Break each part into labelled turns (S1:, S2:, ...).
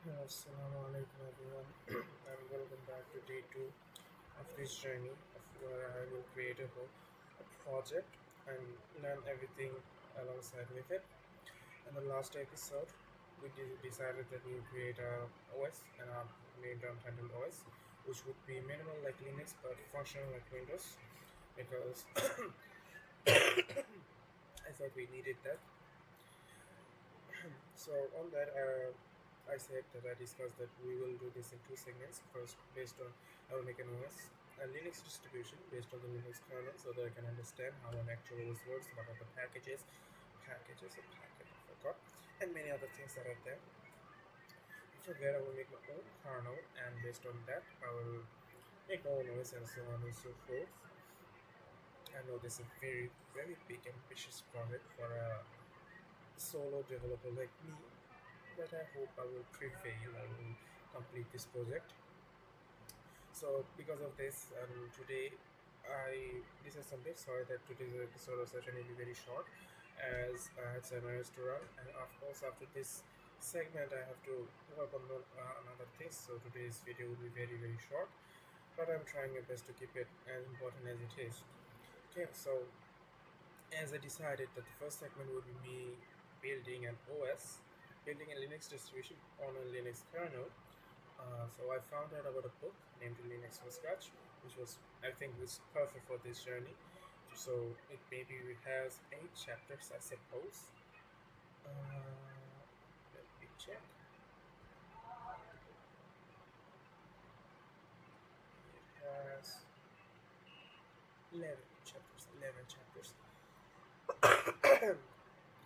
S1: Assalamu alaikum everyone and welcome back to day 2 of this journey of where I will create a project and learn everything alongside with it. In the last episode, we decided that we will create a OS and named UntitledOS, which would be minimal like Linux but functional like Windows because I thought we needed that. So on that, I said that I discussed that we will do this in two segments. First, based on I will make an OS, a Linux distribution based on the Linux kernel, so that I can understand how an actual OS works, what are the a packet, I forgot, and many other things that are there. After that, I will make my own kernel, and based on that, I will make my own OS and so on and so forth. I know this is a very, very big, ambitious project for a solo developer like me, but I hope I will prevail. I will complete this project. So because of this, today this is something. Sorry that today's episode of session will be very short, as I had some errands to run, and of course after this segment I have to work on another thing. So today's video will be very very short, but I'm trying my best to keep it as important as it is. Okay, so as I decided that the first segment would be me building an OS, building a Linux distribution on a Linux kernel. So I found out about a book named Linux from Scratch, which was I think was perfect for this journey. So it maybe has 8 chapters, I suppose. Let me check. It has 11 chapters. 11 chapters.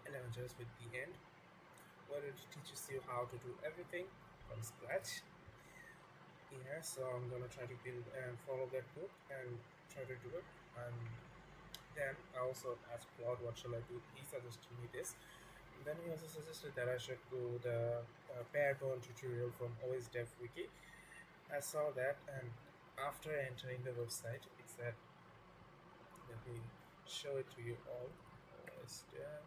S1: 11 chapters with the end, where it teaches you how to do everything from scratch. Yeah, so I'm gonna try to build and follow that book and try to do it. And then I also asked Claude, what shall I do? He suggested me this. Then he also suggested that I should go the bare bone tutorial from OS Dev Wiki. I saw that, and after entering the website, it said, let me show it to you all. OS Dev,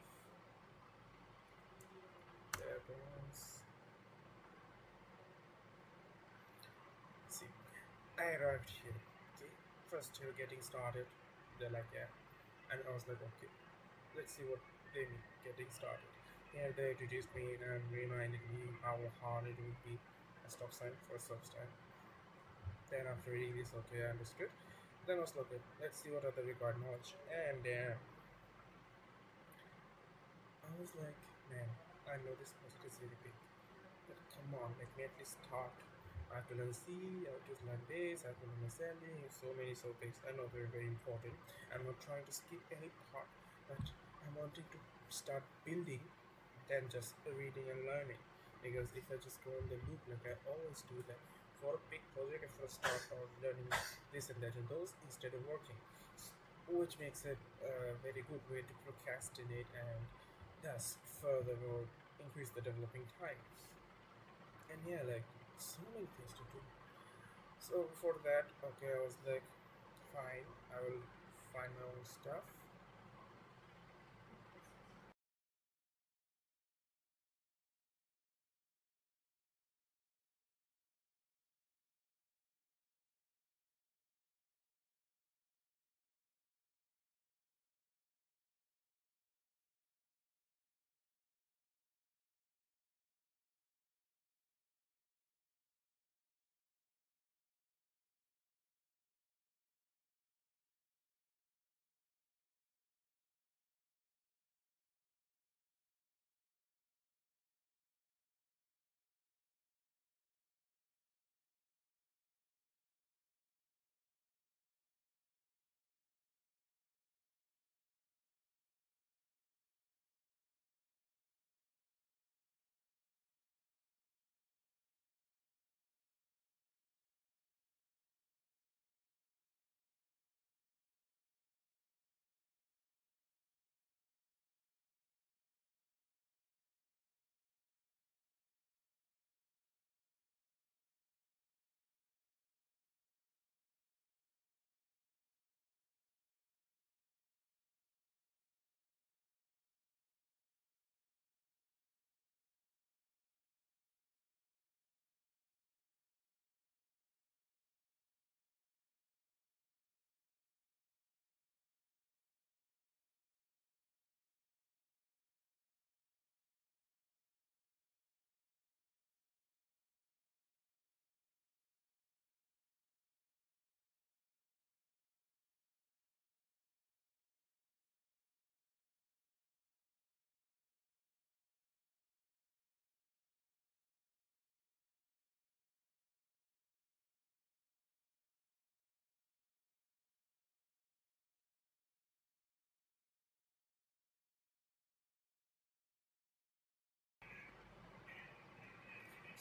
S1: bare bones. See, I arrived here. Okay, first you're getting started. They're like, yeah, and I was like, okay, let's see what they mean getting started. Yeah, they introduced me and reminded me how hard it would be a stop sign for a stop sign. Then after reading this, okay, I understood. Then I was like, okay, let's see what are the required knowledge. And I was like, man, I know this project is really big, but come on, let me at least start. I have to learn C, I have to learn this, I have to learn assembly, so many so things. I know they're very important. I'm not trying to skip any part, but I'm wanting to start building than just reading and learning. Because if I just go in the loop like I always do that for a big project, if I start out learning this and that and those instead of working, which makes it a very good way to procrastinate and thus furthermore increase the developing time. And yeah, like so many things to do. So before that, okay, I was like, fine, I will find my own stuff.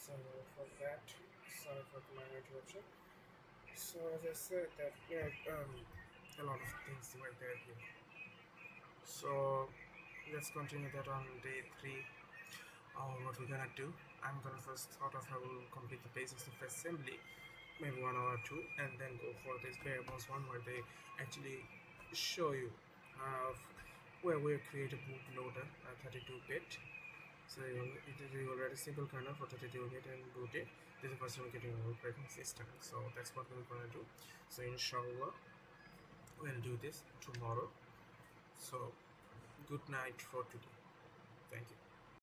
S1: So for that, sorry for the minor interruption. So as I said that a lot of things were there here. So let's continue that on day 3. What we're gonna do, I'm gonna first thought of how we'll complete the basics of assembly, maybe 1 or 2, and then go for this bare bones one where they actually show you how where we create a bootloader, 32-bit. So you already simple kernel for 32-bit and boot it. This is the first time getting an operating system. So that's what we're gonna do. So inshallah, we'll do this tomorrow. So good night for today. Thank you.